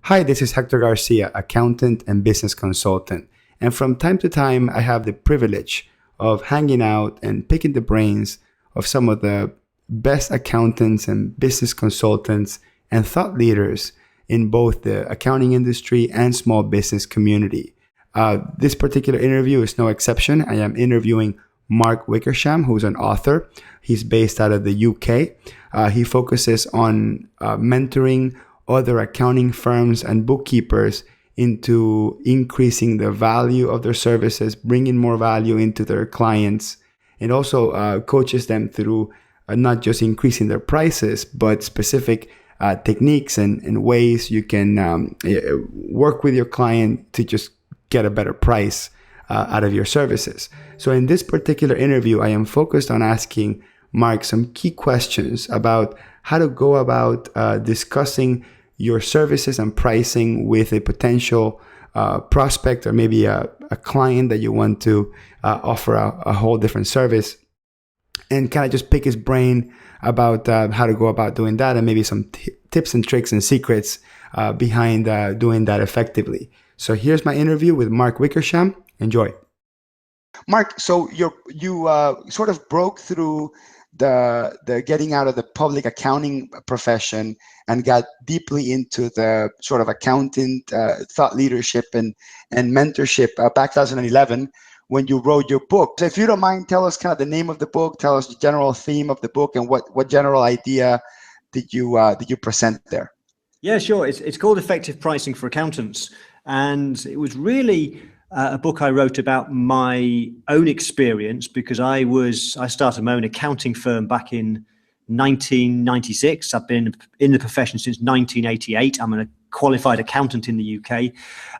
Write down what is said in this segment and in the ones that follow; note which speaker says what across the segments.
Speaker 1: Hi, this is Hector Garcia, accountant and business consultant. And from time to time, I have the privilege of hanging out and picking the brains of some of the best accountants and business consultants and thought leaders in both the accounting industry and small business community. This particular interview is no exception. I am interviewing Mark Wickersham, who's an author. He's based out of the UK. He focuses on mentoring other accounting firms and bookkeepers into increasing the value of their services, bringing more value into their clients, and also coaches them through not just increasing their prices, but specific techniques and ways you can work with your client to just get a better price out of your services. So in this particular interview, I am focused on asking Mark some key questions about how to go about discussing your services and pricing with a potential prospect or maybe a client that you want to offer a whole different service, and kind of just pick his brain about how to go about doing that and maybe some tips and tricks and secrets behind doing that effectively. So here's my interview with Mark Wickersham. Enjoy. Mark, so you sort of broke through the getting out of the public accounting profession and got deeply into the sort of accountant thought leadership and mentorship back 2011 when you wrote your book. So if you don't mind, tell us kind of the name of the book, tell us the general theme of the book, and what general idea did you present there?
Speaker 2: Yeah, sure. It's called Effective Pricing for Accountants, and it was really a book I wrote about my own experience because I started my own accounting firm back in 1996. I've been in the profession since 1988. I'm a qualified accountant in the UK.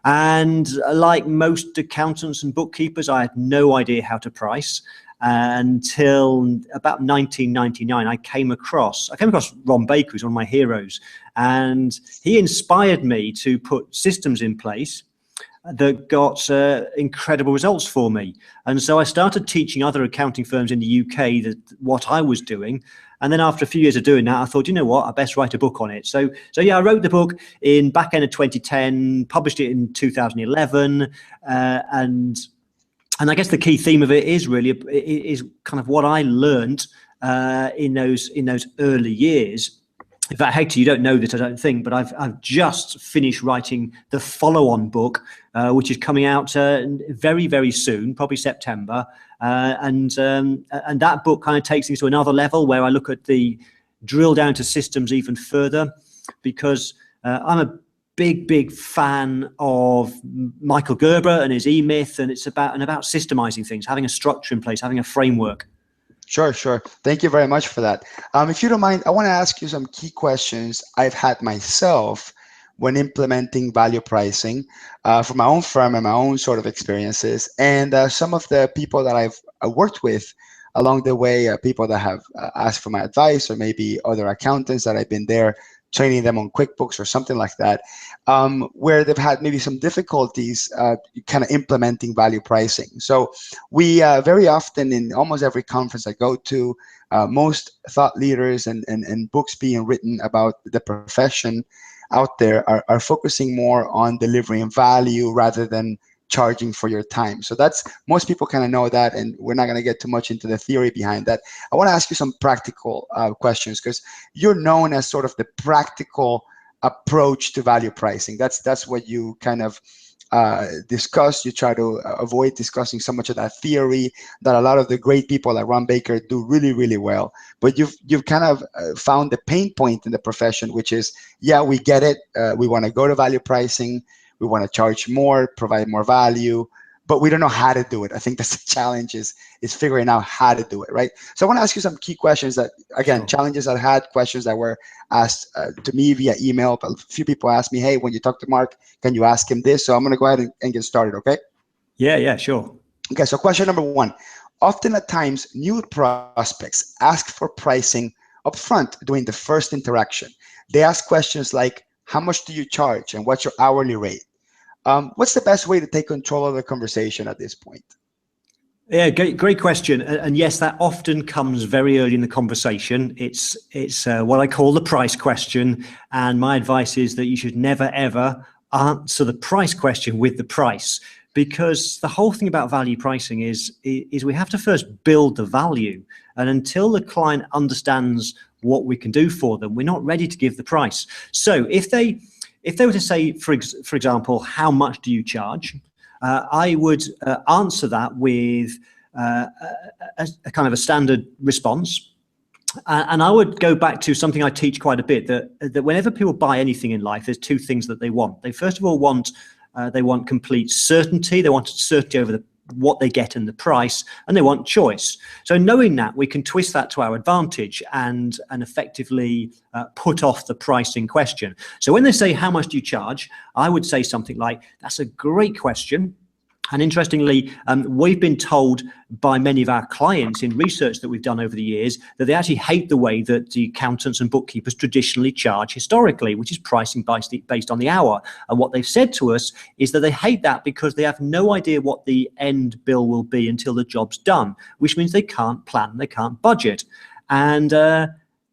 Speaker 2: And like most accountants and bookkeepers, I had no idea how to price until about 1999. I came across Ron Baker, who's one of my heroes, and he inspired me to put systems in place that got incredible results for me. And so I started teaching other accounting firms in the UK what I was doing. And then after a few years of doing that, I thought, you know what, I best write a book on it. So yeah, I wrote the book in back end of 2010, published it in 2011. And I guess the key theme of it is kind of what I learned in those early years. In fact, Hector, you don't know this, I don't think, but I've just finished writing the follow-on book, which is coming out very, very soon, probably September. And that book kind of takes things to another level where I look at drill down to systems even further, because I'm a big fan of Michael Gerber and his E-Myth, and it's about systemizing things, having a structure in place, having a framework.
Speaker 1: Sure. Thank you very much for that. If you don't mind, I want to ask you some key questions I've had myself when implementing value pricing for my own firm and my own sort of experiences, and some of the people that I've worked with along the way, people that have asked for my advice, or maybe other accountants that I've been there training them on QuickBooks or something like that, where they've had maybe some difficulties kind of implementing value pricing. So we very often, in almost every conference I go to, most thought leaders and books being written about the profession out there are focusing more on delivering value rather than charging for your time. So that's, most people kind of know that, and we're not going to get too much into the theory behind that. I want to ask you some practical questions, because you're known as sort of the practical approach to value pricing. That's what you kind of discuss. You try to avoid discussing so much of that theory that a lot of the great people like Ron Baker do really, really well. But you've kind of found the pain point in the profession, which is, yeah, we get it. We want to go to value pricing. We want to charge more, provide more value, but we don't know how to do it. I think that's the challenge is figuring out how to do it, right? So I want to ask you some key questions that, again, sure, challenges I had, questions that were asked to me via email. But a few people asked me, hey, when you talk to Mark, can you ask him this? So I'm going to go ahead and get started, okay?
Speaker 2: Yeah, sure.
Speaker 1: Okay, so question number one. Often at times, new prospects ask for pricing upfront during the first interaction. They ask questions like, how much do you charge and what's your hourly rate? What's the best way to take control of the conversation at this point?
Speaker 2: Yeah, great question. And yes, that often comes very early in the conversation. It's what I call the price question. And my advice is that you should never, ever answer the price question with the price, because the whole thing about value pricing is we have to first build the value. And until the client understands what we can do for them, we're not ready to give the price. So if they were to say, for example, how much do you charge? I would answer that with a kind of a standard response. And I would go back to something I teach quite a bit, that whenever people buy anything in life, there's two things that they want. They first of all want complete certainty. They want certainty over what they get and the price, and they want choice. So knowing that, we can twist that to our advantage and effectively put off the pricing question. So when they say, how much do you charge? I would say something like, that's a great question. And interestingly, we've been told by many of our clients in research that we've done over the years that they actually hate the way that the accountants and bookkeepers traditionally charge historically, which is pricing based on the hour. And what they've said to us is that they hate that because they have no idea what the end bill will be until the job's done, which means they can't plan, they can't budget. And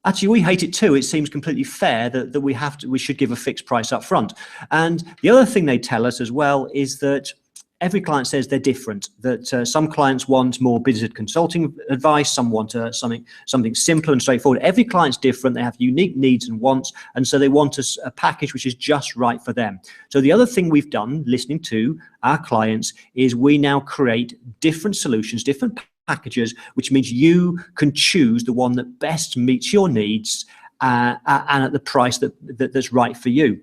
Speaker 2: actually, we hate it too. It seems completely fair that we should give a fixed price up front. And the other thing they tell us as well is that every client says they're different, that some clients want more business consulting advice, some want something simpler and straightforward. Every client's different. They have unique needs and wants, and so they want a package which is just right for them. So the other thing we've done, listening to our clients, is we now create different solutions, different packages, which means you can choose the one that best meets your needs and at the price that's right for you.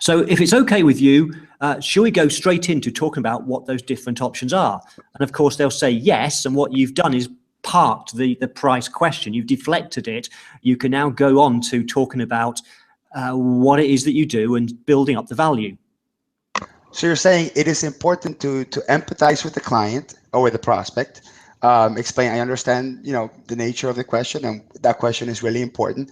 Speaker 2: So if it's okay with you, shall we go straight into talking about what those different options are? And of course, they'll say yes. And what you've done is parked the price question. You've deflected it. You can now go on to talking about what it is that you do and building up the value.
Speaker 3: So you're saying it is important to empathize with the client or with the prospect. Explain, I understand, the nature of the question, and that question is really important.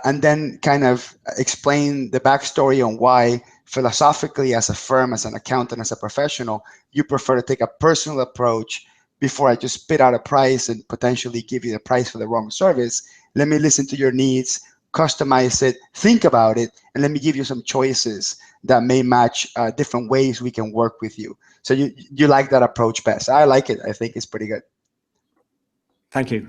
Speaker 3: And then kind of explain the backstory on why philosophically, as a firm, as an accountant, as a professional, you prefer to take a personal approach before I just spit out a price and potentially give you the price for the wrong service. Let me listen to your needs, customize it, think about it, and let me give you some choices that may match different ways we can work with you. So you like that approach best. I like it. I think it's pretty good.
Speaker 2: Thank you.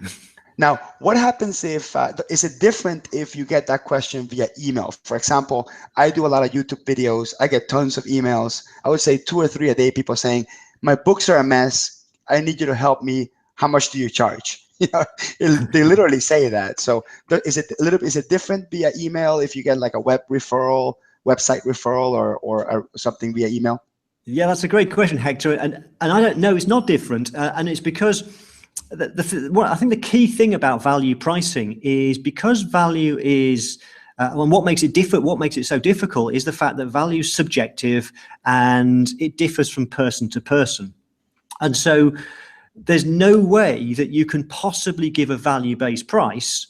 Speaker 3: Now, what happens if, is it different if you get that question via email? For example, I do a lot of YouTube videos. I get tons of emails. I would say 2 or 3 a day, people saying, my books are a mess. I need you to help me. How much do you charge? They literally say that. So is it different via email if you get like a website referral or something via email?
Speaker 2: Yeah, that's a great question, Hector. And I don't know, it's not different. And it's because I think the key thing about value pricing is because value is, and what makes it so difficult is the fact that value is subjective and it differs from person to person. And so there's no way that you can possibly give a value-based price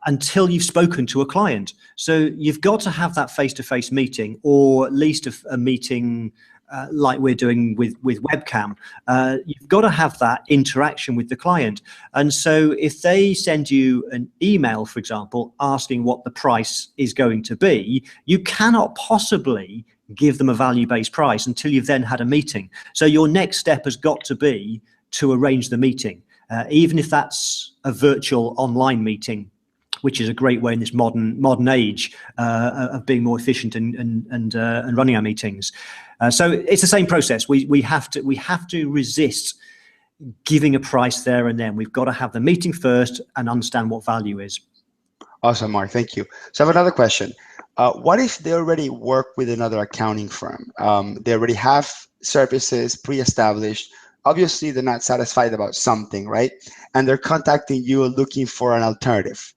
Speaker 2: until you've spoken to a client. So you've got to have that face-to-face meeting, or at least a meeting like we're doing with webcam. You've got to have that interaction with the client. And so if they send you an email, for example, asking what the price is going to be, you cannot possibly give them a value-based price until you've then had a meeting. So your next step has got to be to arrange the meeting, even if that's a virtual online meeting, which is a great way in this modern age of being more efficient and running our meetings. So it's the same process. We have to resist giving a price there and then. We've got to have the meeting first and understand what value is.
Speaker 3: Awesome, Mark. Thank you. So I have another question. What if they already work with another accounting firm? They already have services pre-established. Obviously, they're not satisfied about something, right? And they're contacting you looking for an alternative.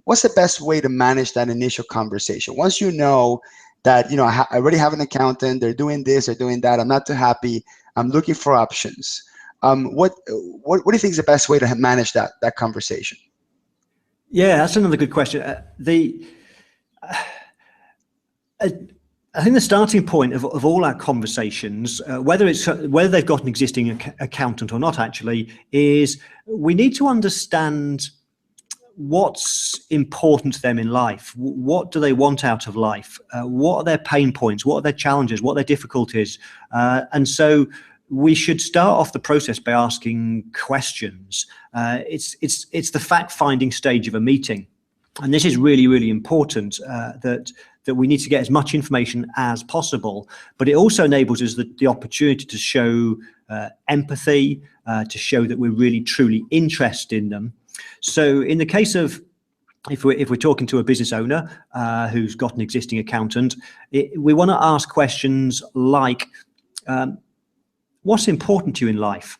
Speaker 3: What's the best way to manage that initial conversation? Once you know that, I already have an accountant, they're doing this, they're doing that, I'm not too happy, I'm looking for options. What do you think is the best way to manage that conversation?
Speaker 2: Yeah, that's another good question. I think the starting point of all our conversations, whether they've got an existing accountant or not, actually, is we need to understand what's important to them in life. What do they want out of life? What are their pain points? What are their challenges? What are their difficulties? And so we should start off the process by asking questions. It's the fact-finding stage of a meeting. And this is really, really important, that we need to get as much information as possible. But it also enables us the opportunity to show empathy, to show that we're really, truly interested in them. So in the case of, if we're talking to a business owner who's got an existing accountant, we want to ask questions like, what's important to you in life?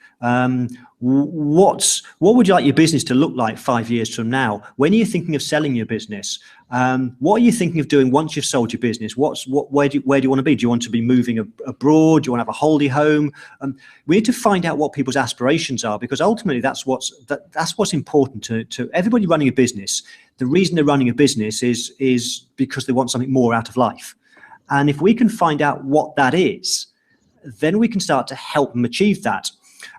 Speaker 2: What would you like your business to look like 5 years from now? When are you thinking of selling your business? What are you thinking of doing once you've sold your business? Where do you want to be? Do you want to be moving abroad? Do you want to have a holiday home? We need to find out what people's aspirations are, because ultimately that's what's important to everybody running a business. The reason they're running a business is because they want something more out of life. And if we can find out what that is, then we can start to help them achieve that.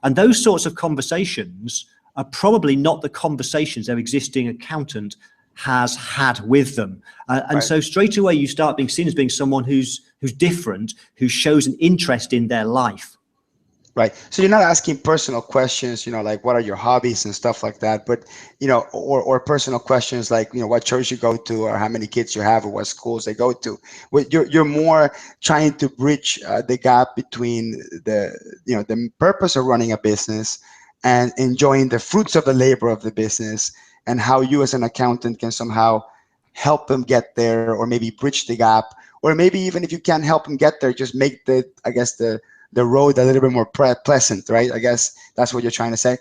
Speaker 2: And those sorts of conversations are probably not the conversations their existing accountant has had with them. And so straight away you start being seen as being someone who's different, who shows an interest in their life.
Speaker 3: Right. So you're not asking personal questions, like what are your hobbies and stuff like that, but, or personal questions like, what church you go to or how many kids you have or what schools they go to. You're more trying to bridge the gap between the purpose of running a business and enjoying the fruits of the labor of the business, and how you as an accountant can somehow help them get there, or maybe bridge the gap, or maybe even if you can't help them get there, just make the road a little bit more pleasant, right? I guess that's what you're trying to say.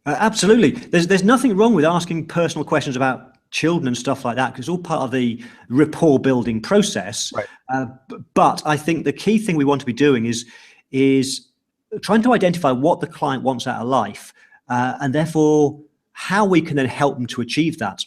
Speaker 2: Absolutely. There's nothing wrong with asking personal questions about children and stuff like that, because it's all part of the rapport building process.
Speaker 3: Right.
Speaker 2: But I think the key thing we want to be doing is trying to identify what the client wants out of life, and therefore how we can then help them to achieve that.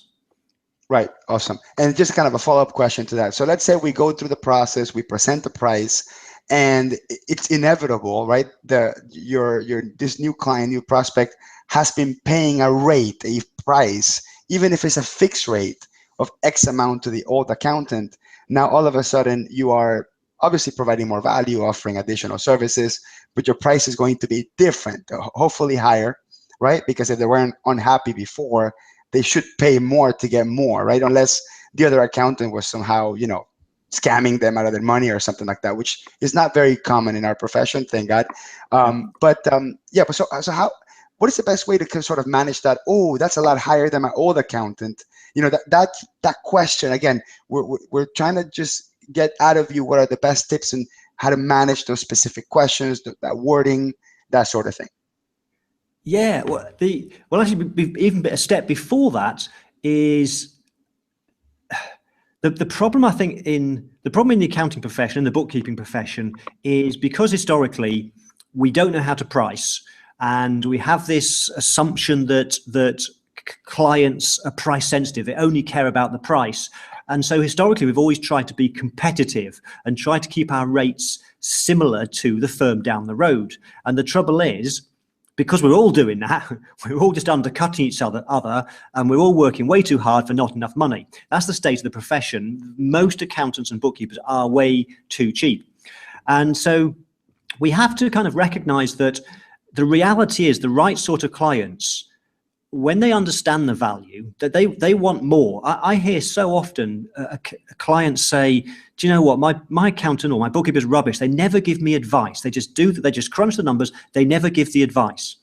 Speaker 3: Right. Awesome. And just kind of a follow-up question to that. So let's say we go through the process, we present the price, and it's inevitable, right? This new client, new prospect has been paying a price, even if it's a fixed rate of X amount to the old accountant. Now, all of a sudden, you are obviously providing more value, offering additional services, but your price is going to be different, hopefully higher, right? Because if they weren't unhappy before, they should pay more to get more, right? Unless the other accountant was somehow, scamming them out of their money or something like that, which is not very common in our profession, thank God. But so what is the best way to sort of manage that? Oh, that's a lot higher than my old accountant. That question again. We're trying to just get out of you what are the best tips and how to manage those specific questions, that wording, that sort of thing.
Speaker 2: Yeah. Well, actually, even a step before that is. The problem, I think, in the accounting profession and the bookkeeping profession is because historically we don't know how to price, and we have this assumption that clients are price sensitive. They only care about the price. And so historically we've always tried to be competitive and try to keep our rates similar to the firm down the road. And the trouble is, because we're all doing that, we're all just undercutting each other, and we're all working way too hard for not enough money. That's the state of the profession. Most accountants and bookkeepers are way too cheap. And so we have to kind of recognize that the reality is the right sort of clients, when they understand the value, that they want more. I hear so often clients say, do you know what, my accountant or my bookkeeper's rubbish. They never give me advice. They just crunch the numbers. They never give the advice.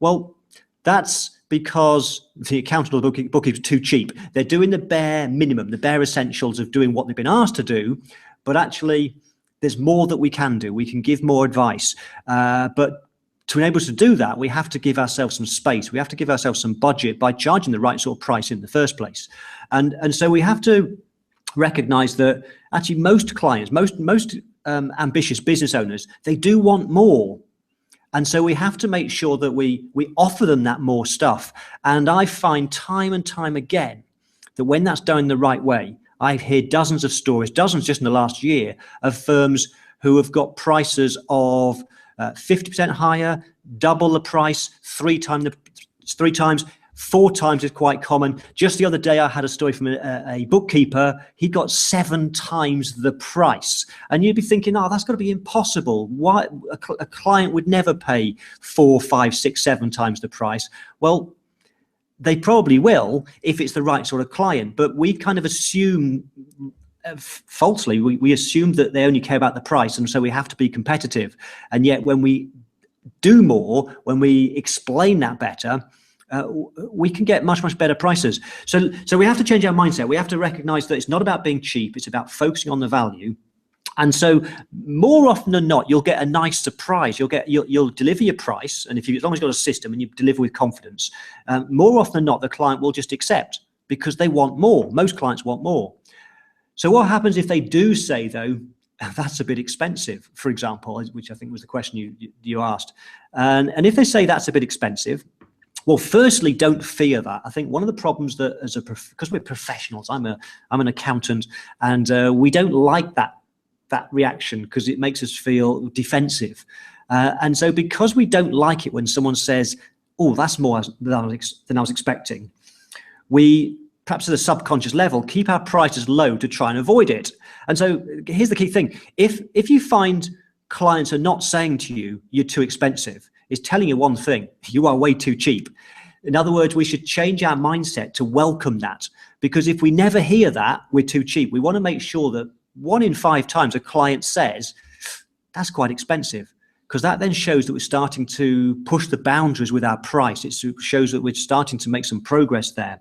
Speaker 2: Well, that's because the accountant or the bookkeeper's too cheap. They're doing the bare minimum, the bare essentials of doing what they've been asked to do, but actually there's more that we can do. We can give more advice, but to enable us to do that, we have to give ourselves some space. We have to give ourselves some budget by charging the right sort of price in the first place. And so we have to recognize that actually most clients, most ambitious business owners, they do want more. And so we have to make sure that we offer them that more stuff. And I find time and time again that when that's done the right way, I hear dozens of stories, dozens just in the last year, of firms who have got prices of 50% higher, double the price, three times, 4 times is quite common. Just the other day, I had a story from a bookkeeper. He got 7 times the price. And you'd be thinking, oh, that's got to be impossible. Why a client would never pay 4, 5, 6, 7 times the price? Well, they probably will if it's the right sort of client. But we kind of assume, falsely, we assume that they only care about the price. And so we have to be competitive. And yet when we do more, when we explain that better, we can get much, much better prices. So we have to change our mindset. We have to recognize that it's not about being cheap. It's about focusing on the value. And so more often than not, you'll get a nice surprise. You'll deliver your price. And as long as you've got a system and you deliver with confidence, more often than not, the client will just accept because they want more. Most clients want more. So what happens if they do say, though, that's a bit expensive, for example, which I think was the question you asked. And if they say that's a bit expensive, well, firstly, don't fear that. I think one of the problems that because we're professionals, I'm an accountant, and we don't like that reaction because it makes us feel defensive. And so because we don't like it when someone says, oh, that's more than I was expecting, we, perhaps at a subconscious level, keep our prices low to try and avoid it. And so here's the key thing. If you find clients are not saying to you, you're too expensive, it's telling you one thing: you are way too cheap. In other words, we should change our mindset to welcome that, because if we never hear that we're too cheap, we want to make sure that 1 in 5 times a client says that's quite expensive, because that then shows that we're starting to push the boundaries with our price. It shows that we're starting to make some progress there.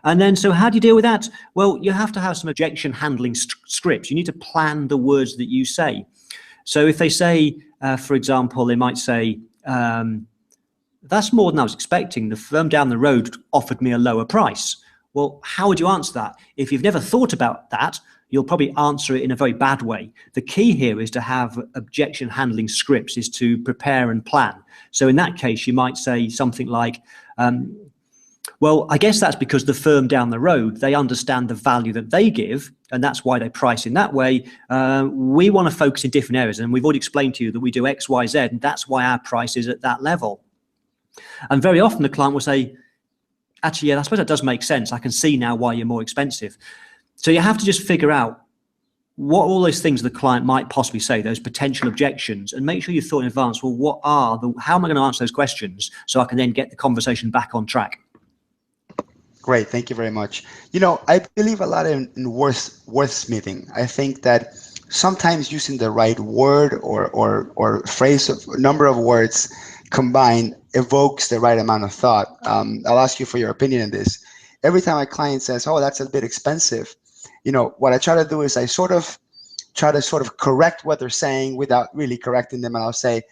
Speaker 2: And then, so how do you deal with that? Well, you have to have some objection handling scripts. You need to plan the words that you say. So if they say, for example, they might say, that's more than I was expecting. The firm down the road offered me a lower price. Well, how would you answer that? If you've never thought about that, you'll probably answer it in a very bad way. The key here is to have objection handling scripts, is to prepare and plan. So in that case, you might say something like, well, I guess that's because the firm down the road, they understand the value that they give, and that's why they price in that way. We want to focus in different areas, and we've already explained to you that we do X, Y, Z, and that's why our price is at that level. And very often the client will say, actually, yeah, I suppose that does make sense. I can see now why you're more expensive. So you have to just figure out what all those things the client might possibly say, those potential objections, and make sure you thought in advance, well, how am I going to answer those questions so I can then get the conversation back on track?
Speaker 3: Great, thank you very much. I believe a lot in wordsmithing. I think that sometimes using the right word or phrase, of number of words combined, evokes the right amount of thought. I'll ask you for your opinion on this. Every time a client says, oh, that's a bit expensive, what I try to do is I try to correct what they're saying without really correcting them. And I'll say,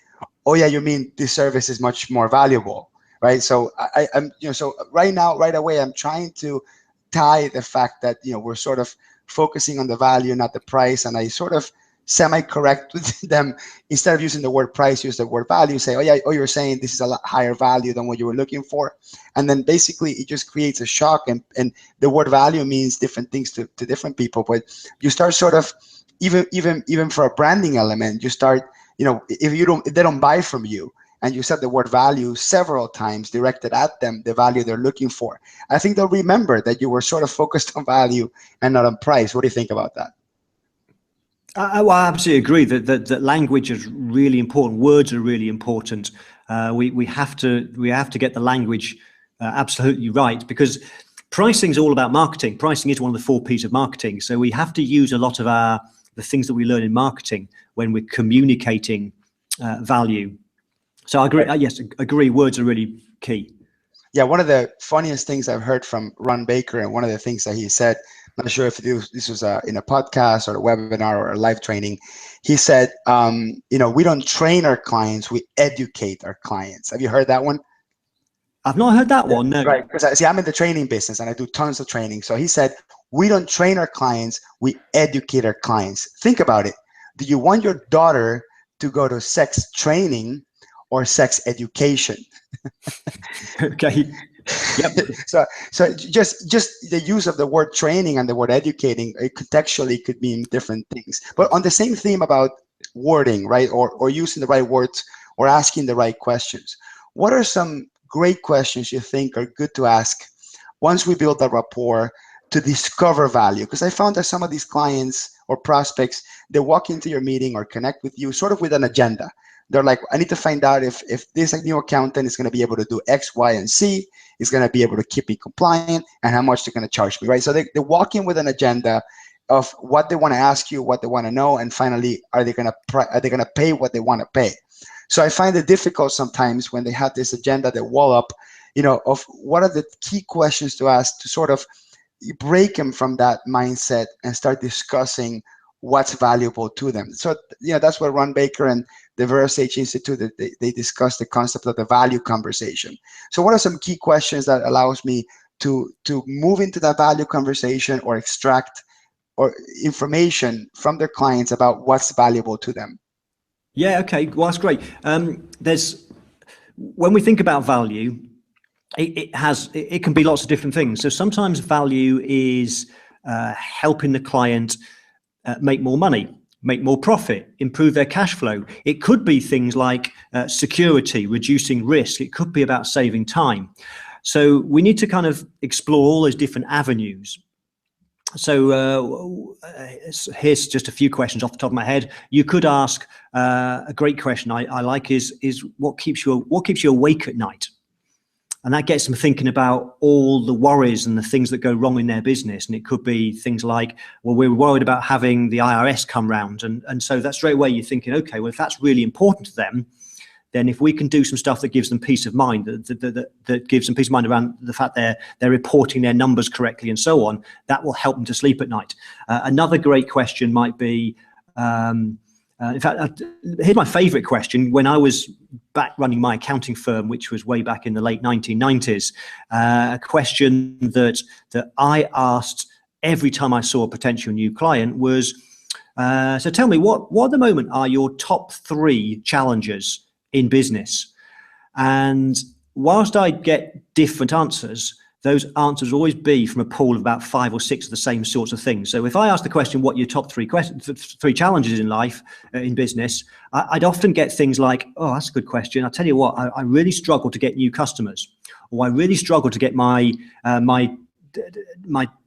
Speaker 3: oh yeah, you mean this service is much more valuable, right? So I'm so right away, I'm trying to tie the fact that, we're sort of focusing on the value, not the price. And I sort of semi-correct with them. Instead of using the word price, use the word value. Say, oh yeah, you're saying this is a lot higher value than what you were looking for. And then basically it just creates a shock. And the word value means different things to different people. But you start sort of, even for a branding element, you start, if they don't buy from you, and you said the word value several times directed at them, the value they're looking for, I think they'll remember that you were sort of focused on value and not on price. What do you think about that?
Speaker 2: I absolutely agree that language is really important. Words are really important. We have to get the language absolutely right, because pricing is all about marketing. Pricing is one of the 4 P's of marketing. So we have to use a lot of the things that we learn in marketing when we're communicating value. So I agree. Yes, agree. Words are really key.
Speaker 3: Yeah, one of the funniest things I've heard from Ron Baker, and one of the things that he said, I'm not sure if this was in a podcast or a webinar or a live training. He said, we don't train our clients, we educate our clients. Have you heard that one?
Speaker 2: I've not heard that one, no.
Speaker 3: Right, because I'm in the training business and I do tons of training. So he said, we don't train our clients, we educate our clients. Think about it. Do you want your daughter to go to sex training or sex education?
Speaker 2: Okay. Yep.
Speaker 3: so just the use of the word training and the word educating, it contextually could mean different things. But on the same theme about wording, right, or using the right words or asking the right questions, what are some great questions you think are good to ask once we build that rapport to discover value? Because I found that some of these clients or prospects, they walk into your meeting or connect with you sort of with an agenda. They're like, I need to find out if this new accountant is going to be able to do X, Y, and Z, is going to be able to keep me compliant, and how much they're going to charge me, right? So they walk in with an agenda of what they want to ask you, what they want to know, and finally, are they going to pay what they want to pay? So I find it difficult sometimes when they have this agenda, they wall up, of what are the key questions to ask to sort of break them from that mindset and start discussing what's valuable to them. So, that's what Ron Baker and the VeraSage Institute, they discuss the concept of the value conversation. So what are some key questions that allows me to move into that value conversation or extract or information from their clients about what's valuable to them?
Speaker 2: Yeah, okay. Well, that's great. When we think about value, it can be lots of different things. So sometimes value is helping the client make more money, make more profit, improve their cash flow. It could be things like security, reducing risk. It could be about saving time. So we need to kind of explore all those different avenues. So here's just a few questions off the top of my head. You could ask a great question I like is what keeps you awake at night? And that gets them thinking about all the worries and the things that go wrong in their business. And it could be things like, well, we're worried about having the IRS come round. And so that's straight away you're thinking, okay, well, if that's really important to them, then if we can do some stuff that gives them peace of mind, that gives them peace of mind around the fact they're reporting their numbers correctly and so on, that will help them to sleep at night. Another great question might be, in fact, here's my favorite question. When I was back running my accounting firm, which was way back in the late 1990s, a question that I asked every time I saw a potential new client was, so tell me, what at the moment are your top 3 challenges in business? And whilst I get different answers, those answers will always be from a pool of about 5 or 6 of the same sorts of things. So if I ask the question, what are your top 3 challenges in life, in business, I'd often get things like, oh, that's a good question. I'll tell you what, I really struggle to get new customers, or I really struggle to get my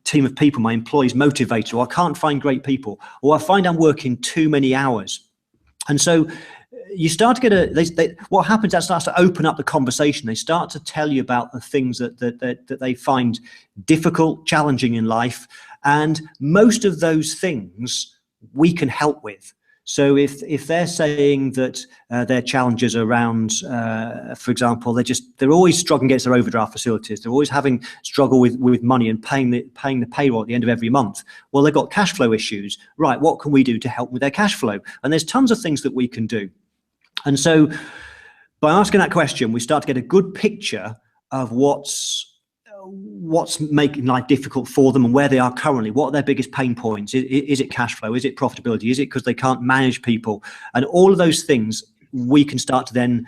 Speaker 2: team of people, my employees motivated, or I can't find great people, or I find I'm working too many hours. And so you start to get what happens, that starts to open up the conversation. They start to tell you about the things that they find difficult, challenging in life. And most of those things we can help with. So if they're saying that their challenges around, for example, they're always struggling against their overdraft facilities. They're always having struggle with money and paying the payroll at the end of every month. Well, they've got cash flow issues. Right, what can we do to help with their cash flow? And there's tons of things that we can do. And so by asking that question, we start to get a good picture of what's making life difficult for them and where they are currently. What are their biggest pain points? Is it cash flow? Is it profitability? Is it because they can't manage people? And all of those things, we can start to then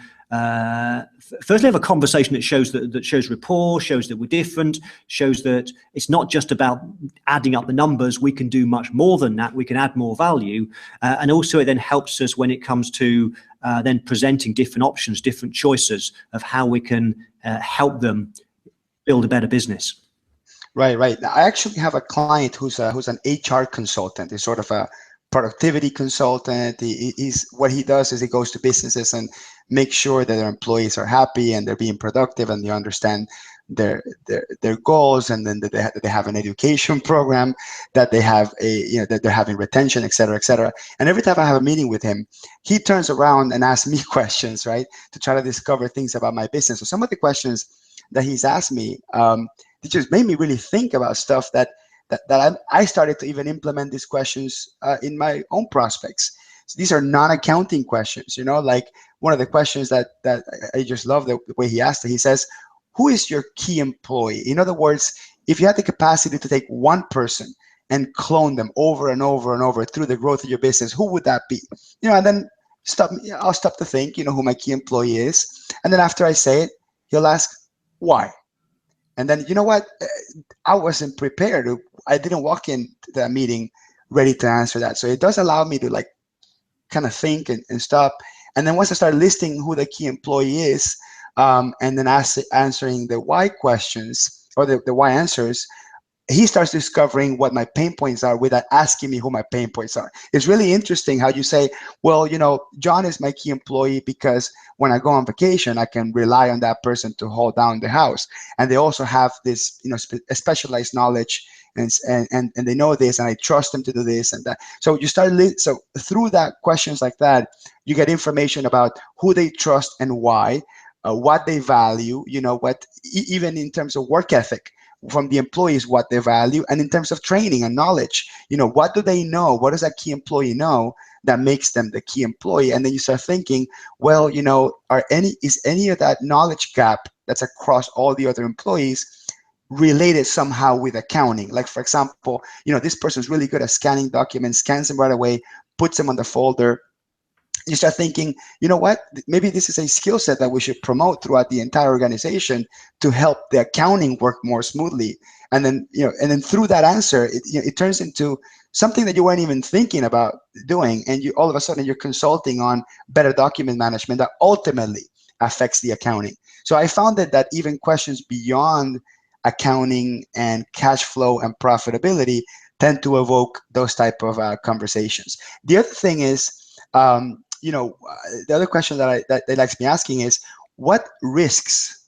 Speaker 2: firstly have a conversation that shows rapport, shows that we're different, shows that it's not just about adding up the numbers. We can do much more than that. We can add more value, and also it then helps us when it comes to then presenting different options, different choices of how we can help them build a better business.
Speaker 3: Right. I actually have a client who's an HR consultant. He's sort of a productivity consultant. What he does is he goes to businesses and makes sure that their employees are happy and they're being productive and they understand their goals, and then that they have an education program, that they have that they're having retention, et cetera, et cetera. And every time I have a meeting with him, he turns around and asks me questions, right, to try to discover things about my business. So some of the questions that he's asked me, it just made me really think about stuff that I started to even implement these questions in my own prospects. So these are non-accounting questions, like one of the questions that I just love the way he asked it. He says, who is your key employee? In other words, if you had the capacity to take one person and clone them over and over and over through the growth of your business, who would that be? And then I'll stop to think, who my key employee is. And then after I say it, he'll ask, why? And then, you know what? I wasn't prepared. I didn't walk into that meeting ready to answer that. So it does allow me to like kind of think and stop. And then once I start listing who the key employee is, and then answering the why questions or the why answers, he starts discovering what my pain points are without asking me who my pain points are. It's really interesting how you say, well, you know, John is my key employee because when I go on vacation, I can rely on that person to hold down the house. And they also have this, you know, specialized knowledge, and they know this, and I trust them to do this and that. So you start, so through that questions like that, you get information about who they trust and why, what they value, you know, what, even in terms of work ethic, from the employees, what they value, and in terms of training and knowledge, you know, what do they know? What does that key employee know that makes them the key employee? And then you start thinking, well, you know, is any of that knowledge gap that's across all the other employees related somehow with accounting? Like, for example, you know, this person's really good at scanning documents, scans them right away, puts them on the folder. You start thinking, you know what, maybe this is a skill set that we should promote throughout the entire organization to help the accounting work more smoothly. And then, you know, and then through that answer, it turns into something that you weren't even thinking about doing. And you, all of a sudden, you're consulting on better document management that ultimately affects the accounting. So I found that even questions beyond accounting and cash flow and profitability tend to evoke those type of conversations. The other thing is, you know, the other question that they likes me asking is, what risks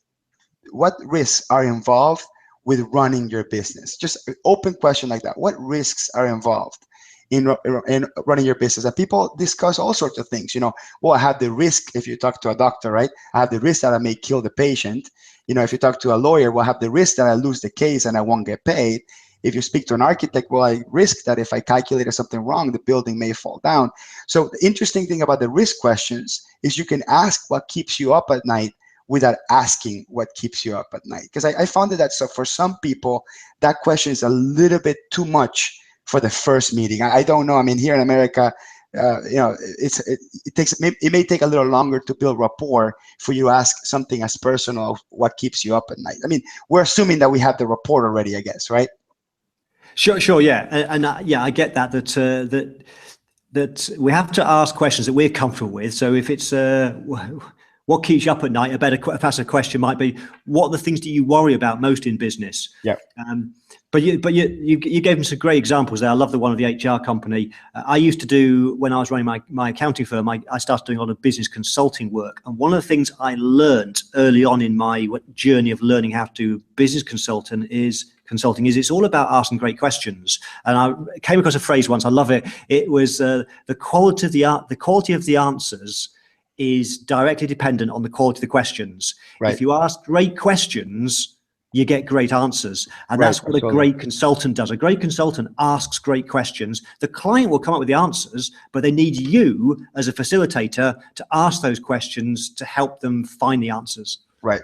Speaker 3: are involved with running your business? Just an open question like that. What risks are involved in running your business? And people discuss all sorts of things. You know, well, I have the risk if you talk to a doctor, right? I have the risk that I may kill the patient. You know, if you talk to a lawyer, well, I have the risk that I lose the case and I won't get paid. If you speak to an architect, well, I risk that if I calculated something wrong, the building may fall down. So the interesting thing about the risk questions is you can ask what keeps you up at night without asking what keeps you up at night. Because I found that so for some people, that question is a little bit too much for the first meeting. I don't know. I mean, here in America, you know, it may take a little longer to build rapport for you to ask something as personal, what keeps you up at night. I mean, we're assuming that we have the rapport already, I guess, right?
Speaker 2: Sure, yeah, and yeah, I get that that we have to ask questions that we're comfortable with. So if it's what keeps you up at night, a better faster question might be, what are the things that you worry about most in business?
Speaker 3: Yeah.
Speaker 2: But you gave them some great examples there. I love the one of the HR company. I used to do, when I was running my accounting firm, I started doing a lot of business consulting work. And one of the things I learned early on in my journey of learning how to do business consulting is it's all about asking great questions. And I came across a phrase once, I love it. It was the quality of the answers is directly dependent on the quality of the questions. Right. If you ask great questions, you get great answers. And right, that's what a great consultant does. A great consultant asks great questions. The client will come up with the answers, but they need you as a facilitator to ask those questions to help them find the answers.
Speaker 3: Right.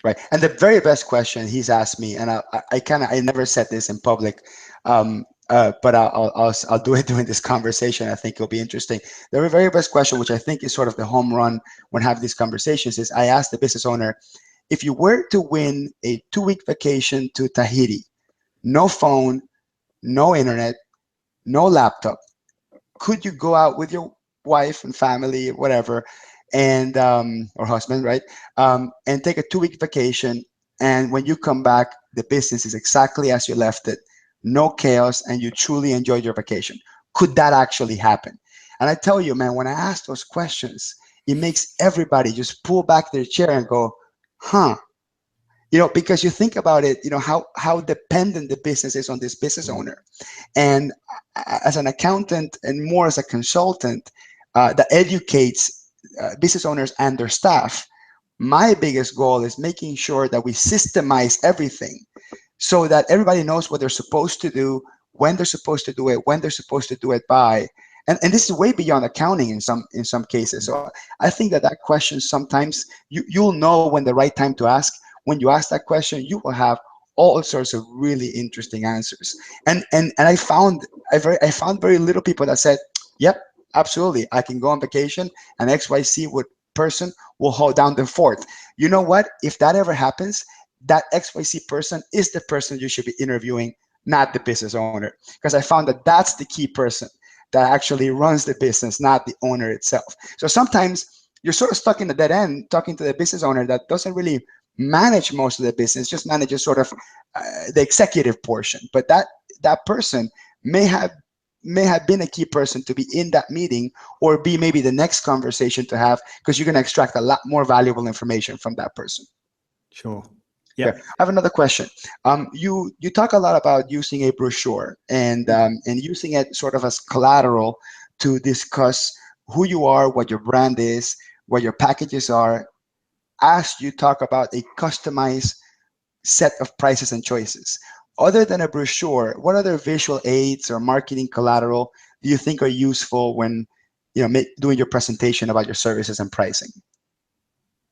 Speaker 3: Right. And the very best question he's asked me, and I never said this in public, but I'll do it during this conversation. I think it'll be interesting. The very best question, which I think is sort of the home run when having these conversations, is I asked the business owner, if you were to win a 2-week vacation to Tahiti, no phone, no internet, no laptop, could you go out with your wife and family, whatever, and or husband, right? And take a 2-week vacation, and when you come back, the business is exactly as you left it, no chaos, and you truly enjoyed your vacation. Could that actually happen? And I tell you, man, when I ask those questions, it makes everybody just pull back their chair and go, huh? You know, because you think about it, you know, how dependent the business is on this business owner. And as an accountant and more as a consultant that educates business owners and their staff, my biggest goal is making sure that we systemize everything so that everybody knows what they're supposed to do, when they're supposed to do it, when they're supposed to do it by. And this is way beyond accounting in some cases. So I think that question, sometimes you'll know when the right time to ask. When you ask that question, you will have all sorts of really interesting answers. And I found very little people that said, yep, absolutely, I can go on vacation and XYZ person will hold down the fort. You know what? If that ever happens, that XYZ person is the person you should be interviewing, not the business owner. Because I found that that's the key person that actually runs the business, not the owner itself. So sometimes you're sort of stuck in the dead end talking to the business owner that doesn't really manage most of the business, just manages sort of the executive portion. But that person may have been a key person to be in that meeting, or be maybe the next conversation to have, because you're going to extract a lot more valuable information from that person.
Speaker 2: Sure. Yeah.
Speaker 3: I have another question. You talk a lot about using a brochure and using it sort of as collateral to discuss who you are, what your brand is, what your packages are, as you talk about a customized set of prices and choices. Other than a brochure, what other visual aids or marketing collateral do you think are useful when doing your presentation about your services and pricing?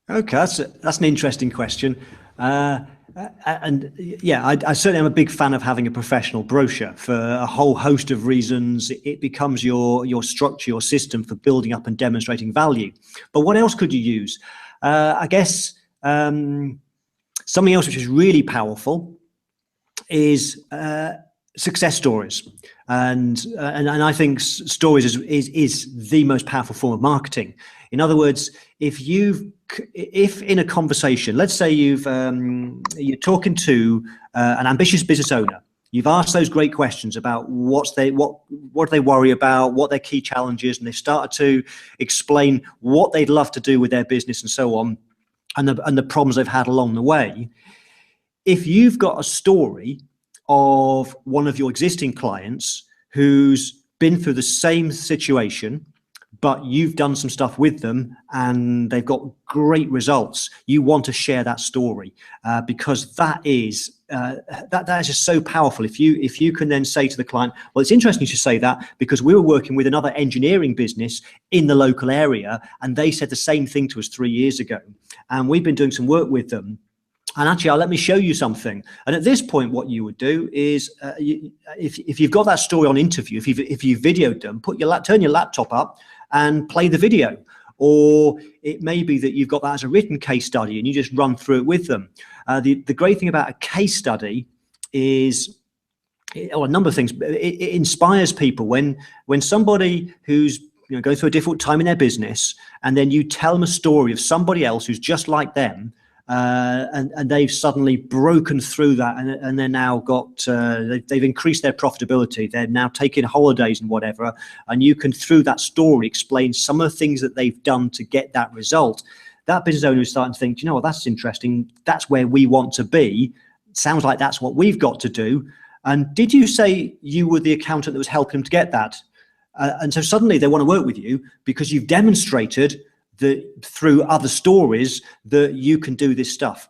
Speaker 2: Okay, that's an interesting question. And yeah, I certainly am a big fan of having a professional brochure for a whole host of reasons. It becomes your structure, your system for building up and demonstrating value. But what else could you use? I guess something else which is really powerful is success stories, and I think stories is the most powerful form of marketing. In other words, if in a conversation, let's say you're talking to an ambitious business owner, you've asked those great questions about what they worry about, what their key challenges, and they've started to explain what they'd love to do with their business and so on, and the problems they've had along the way. If you've got a story of one of your existing clients who's been through the same situation, but you've done some stuff with them and they've got great results, you want to share that story because that is just so powerful. If you can then say to the client, well, it's interesting you should say that, because we were working with another engineering business in the local area and they said the same thing to us 3 years ago, and we've been doing some work with them. And actually, let me show you something. And at this point, what you would do is, if you've got that story on interview, if you videoed them, turn your laptop up and play the video. Or it may be that you've got that as a written case study and you just run through it with them. The great thing about a case study is, a number of things. It inspires people when somebody who's going through a difficult time in their business, and then you tell them a story of somebody else who's just like them. And they've suddenly broken through that, and they're now they've increased their profitability. They're now taking holidays and whatever, and you can, through that story, explain some of the things that they've done to get that result. That business owner is starting to think, what, that's interesting. That's where we want to be. Sounds like that's what we've got to do. And did you say you were the accountant that was helping them to get that? And so suddenly they want to work with you because you've demonstrated through other stories that you can do this stuff.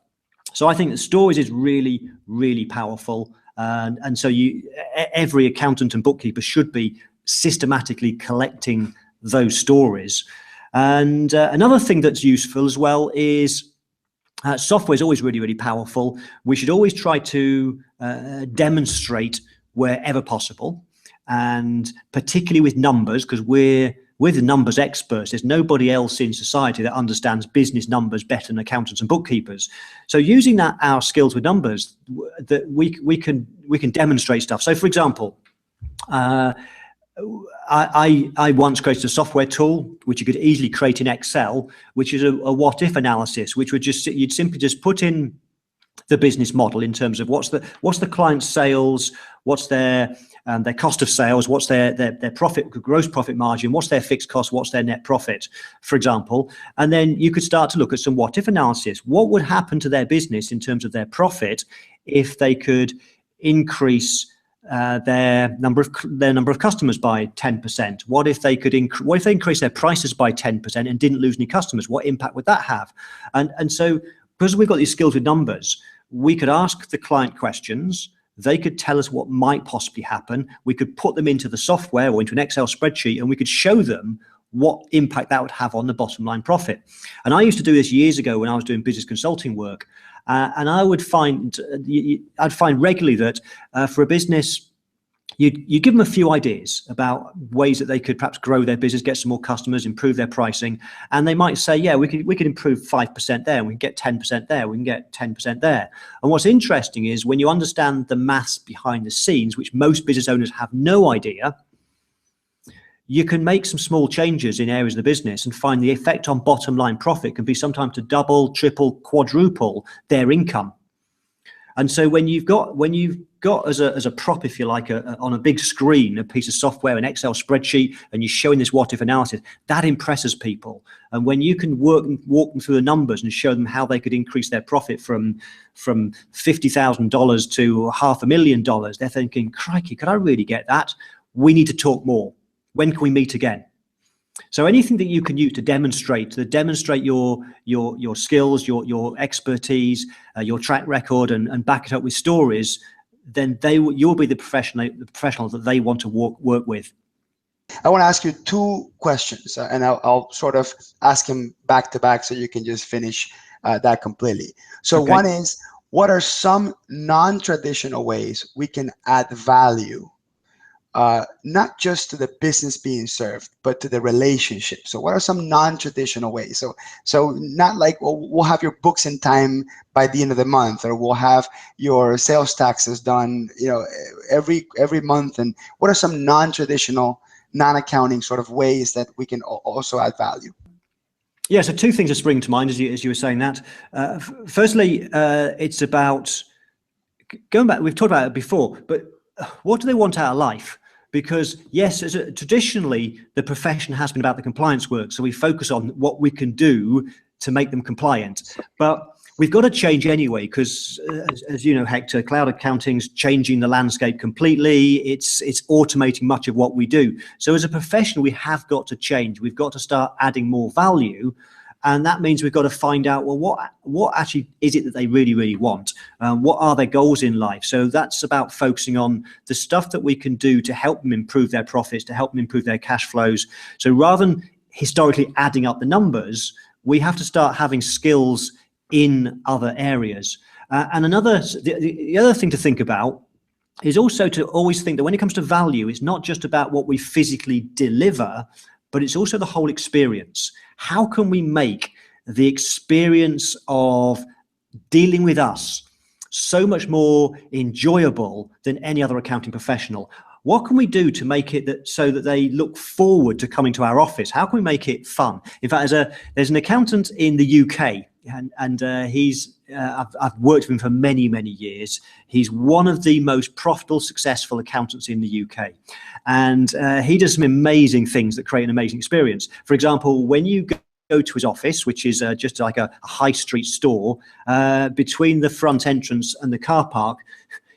Speaker 2: So I think that stories is really, really powerful. And so every accountant and bookkeeper should be systematically collecting those stories. And another thing that's useful as well is software is always really, really powerful. We should always try to demonstrate wherever possible, and particularly with numbers, because we're the numbers experts. There's nobody else in society that understands business numbers better than accountants and bookkeepers. So using our skills with numbers, that we can demonstrate stuff. So for example, I once created a software tool which you could easily create in Excel, which is a what if analysis, which would you'd simply just put in the business model in terms of what's the client's sales, what's their cost of sales, what's their profit, gross profit margin, what's their fixed cost, what's their net profit, for example. And then you could start to look at some what if analysis. What would happen to their business in terms of their profit if they could increase their number of customers by 10%? What if they could increase their prices by 10% and didn't lose any customers? What impact would that have? And so, because we've got these skills with numbers, we could ask the client questions. They could tell us what might possibly happen. We could put them into the software or into an Excel spreadsheet, and we could show them what impact that would have on the bottom line profit. And I used to do this years ago when I was doing business consulting work. And I'd find regularly that for a business you give them a few ideas about ways that they could perhaps grow their business, get some more customers, improve their pricing, and they might say, yeah, we could improve 5% there, and we can get 10% there, we can get 10% there. And what's interesting is when you understand the maths behind the scenes, which most business owners have no idea, you can make some small changes in areas of the business and find the effect on bottom line profit can be sometimes to double, triple, quadruple their income. And so when you've got as a prop, if you like, on a big screen, a piece of software, an Excel spreadsheet, and you're showing this what if analysis, that impresses people. And when you can walk them through the numbers and show them how they could increase their profit from $50,000 to $500,000, they're thinking, crikey, could I really get that? We need to talk more. When can we meet again? So anything that you can use to demonstrate your skills, your expertise, your track record, and back it up with stories, then you'll be the professional that they want to work with.
Speaker 3: I want to ask you two questions, and I'll sort of ask them back to back so you can just finish that completely. So okay. One is, what are some non-traditional ways we can add value? Not just to the business being served, but to the relationship. So what are some non-traditional ways? So not like, well, we'll have your books in time by the end of the month, or we'll have your sales taxes done, every month. And what are some non-traditional, non-accounting sort of ways that we can also add value?
Speaker 2: Yeah, so two things are springing to mind as you were saying that. Firstly, it's about going back. We've talked about it before, but what do they want out of life? Because yes, traditionally, the profession has been about the compliance work. So we focus on what we can do to make them compliant. But we've got to change anyway, because as you know, Hector, cloud accounting's changing the landscape completely. It's automating much of what we do. So as a profession, we have got to change. We've got to start adding more value. And that means we've got to find out, well, what actually is it that they really, really want? What are their goals in life? So that's about focusing on the stuff that we can do to help them improve their profits, to help them improve their cash flows. So rather than historically adding up the numbers, we have to start having skills in other areas. And the other thing to think about is also to always think that when it comes to value, it's not just about what we physically deliver, but it's also the whole experience. How can we make the experience of dealing with us so much more enjoyable than any other accounting professional? What can we do to make it so that they look forward to coming to our office? How can we make it fun? In fact, there's an accountant in the UK, and I've worked with him for many, many years. He's one of the most profitable, successful accountants in the UK. And he does some amazing things that create an amazing experience. For example, when you go to his office, which is just like a high street store, between the front entrance and the car park,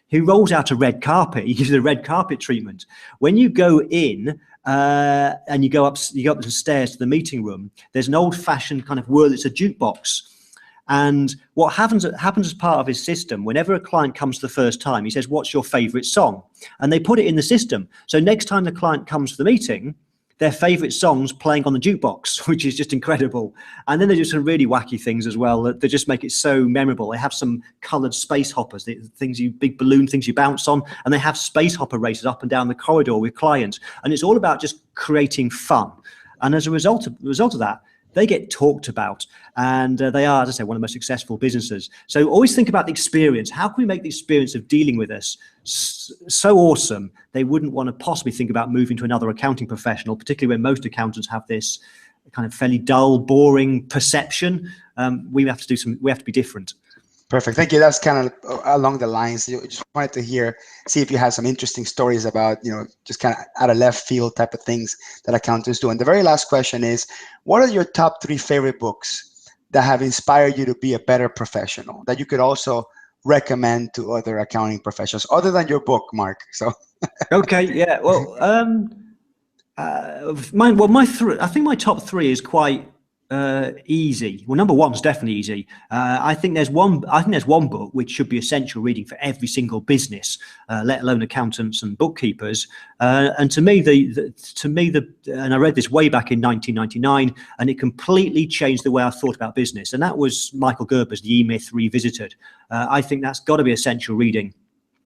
Speaker 2: he rolls out a red carpet. He gives you the red carpet treatment. When you go in and you go up the stairs to the meeting room, there's an old-fashioned kind of it's a jukebox. And what happens as part of his system, whenever a client comes the first time, he says, what's your favorite song? And they put it in the system. So next time the client comes to the meeting, their favorite song's playing on the jukebox, which is just incredible. And then they do some really wacky things as well that just make it so memorable. They have some colored space hoppers, big balloon things you bounce on, and they have space hopper races up and down the corridor with clients. And it's all about just creating fun. And as a result of that, they get talked about, and they are, as I say, one of the most successful businesses. So always think about the experience. How can we make the experience of dealing with us so awesome they wouldn't want to possibly think about moving to another accounting professional, particularly when most accountants have this kind of fairly dull, boring perception. We have to be different.
Speaker 3: Perfect. Thank you. That's kind of along the lines. Just wanted to see if you had some interesting stories about, just kind of out of left field type of things that accountants do. And the very last question is, what are your top 3 favorite books that have inspired you to be a better professional that you could also recommend to other accounting professionals other than your book, Mark? So.
Speaker 2: Okay. Yeah. Well, I think my top 3 is quite easy. Well, number 1 is definitely easy. I think there's one book which should be essential reading for every single business, let alone accountants and bookkeepers. And to me, and I read this way back in 1999, and it completely changed the way I thought about business. And that was Michael Gerber's The E-Myth Revisited. I think that's got to be essential reading.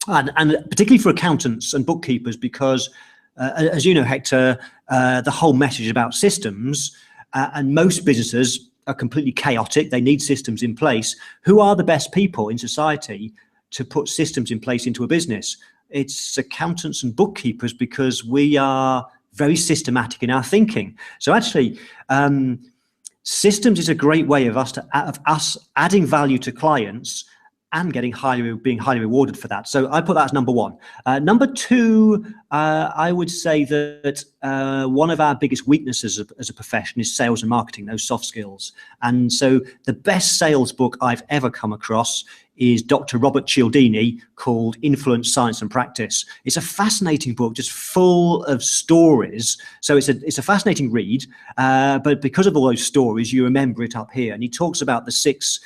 Speaker 2: and particularly for accountants and bookkeepers, because as you know, Hector, the whole message is about systems, and most businesses are completely chaotic. They need systems in place. Who are the best people in society to put systems in place into a business? It's accountants and bookkeepers, because we are very systematic in our thinking. So actually, systems is a great way of us adding value to clients and being highly rewarded for that. So I put that as number one. Number two, I would say that one of our biggest weaknesses as a profession is sales and marketing, those soft skills. And so the best sales book I've ever come across is Dr. Robert Cialdini, called Influence, Science and Practice. It's a fascinating book, just full of stories. So it's a fascinating read, but because of all those stories, you remember it up here. And he talks about the six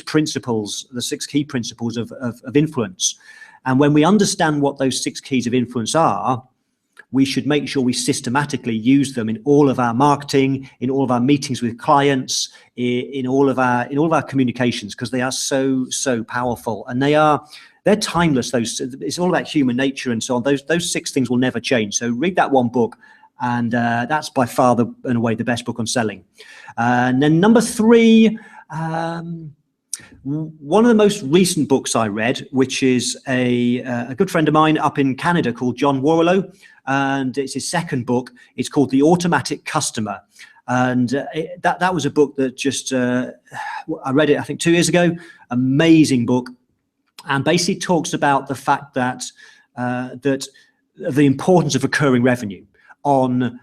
Speaker 2: principles, the six key principles of influence. And when we understand what those 6 keys of influence are, we should make sure we systematically use them in all of our marketing, in all of our meetings with clients, in all of our communications, because they are so powerful, and they're timeless. It's all about human nature and so on. Those 6 things will never change. So read that one book, and that's by far in a way the best book on selling. And then number 3. One of the most recent books I read, which is a good friend of mine up in Canada called John Warrillow, and it's his second book. It's called The Automatic Customer. And that was a book that just, I read it, I think 2 years ago. Amazing book. And basically talks about the fact that the importance of recurring revenue on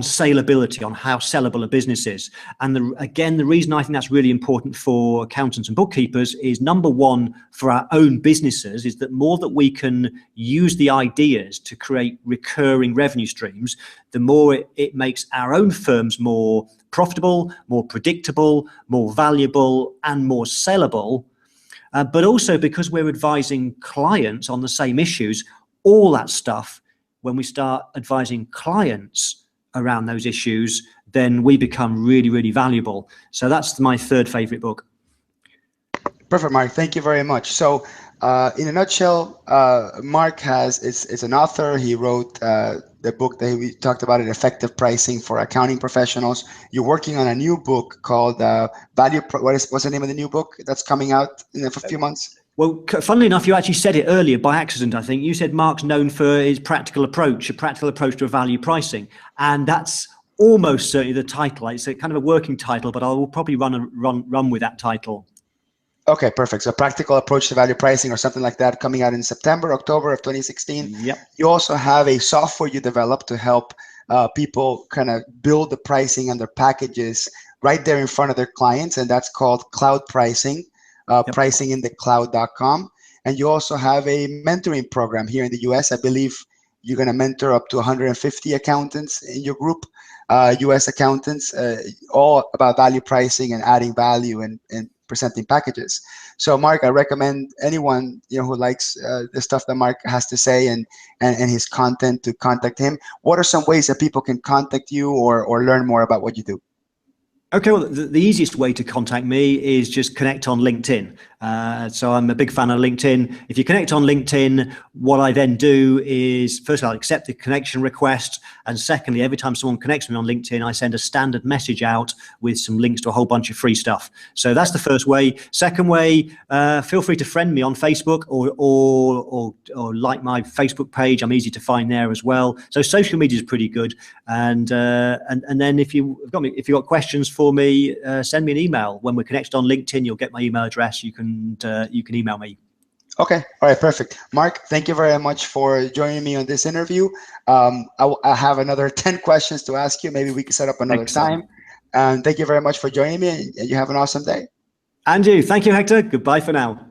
Speaker 2: saleability, on how sellable a business is. And again, the reason I think that's really important for accountants and bookkeepers is, number one, for our own businesses, is that more that we can use the ideas to create recurring revenue streams, the more it makes our own firms more profitable, more predictable, more valuable, and more sellable. But also because we're advising clients on the same issues, all that stuff, when we start advising clients around those issues, then we become really, really valuable. So that's my 3rd favorite book.
Speaker 3: Perfect, Mark. Thank you very much. So in a nutshell, Mark is an author. He wrote the book that we talked about, Effective Pricing for Accounting Professionals. You're working on a new book called what's the name of the new book that's coming out in a few months?
Speaker 2: Well, funnily enough, you actually said it earlier by accident, I think. You said Mark's known for his practical approach to value pricing. And that's almost certainly the title. It's a kind of a working title, but I will probably run with that title.
Speaker 3: Okay, perfect. So Practical Approach to Value Pricing or something like that, coming out in September, October of 2016.
Speaker 2: Yep.
Speaker 3: You also have a software you developed to help people kind of build the pricing and their packages right there in front of their clients, and that's called Cloud Pricing. Pricinginthe.cloud.com. And you also have a mentoring program here in the US. I believe you're going to mentor up to 150 accountants in your group, US accountants, all about value pricing and adding value and presenting packages. So Mark, I recommend anyone who likes the stuff that Mark has to say and his content to contact him. What are some ways that people can contact you or learn more about what you do?
Speaker 2: Okay, well, the easiest way to contact me is just connect on LinkedIn. So I'm a big fan of LinkedIn. If you connect on LinkedIn, what I then do is, first I'll accept the connection request. And secondly, every time someone connects me on LinkedIn, I send a standard message out with some links to a whole bunch of free stuff. So that's the first way. Second way, feel free to friend me on Facebook or like my Facebook page. I'm easy to find there as well. So social media is pretty good. And then if you've got questions for me, send me an email. When we're connected on LinkedIn, you'll get my email address. You can email me.
Speaker 3: Okay. All right. Perfect. Mark, thank you very much for joining me on this interview. I have another 10 questions to ask you. Maybe we can set up another time. And thank you very much for joining me. And you have an awesome day.
Speaker 2: And you. Thank you, Hector. Goodbye for now.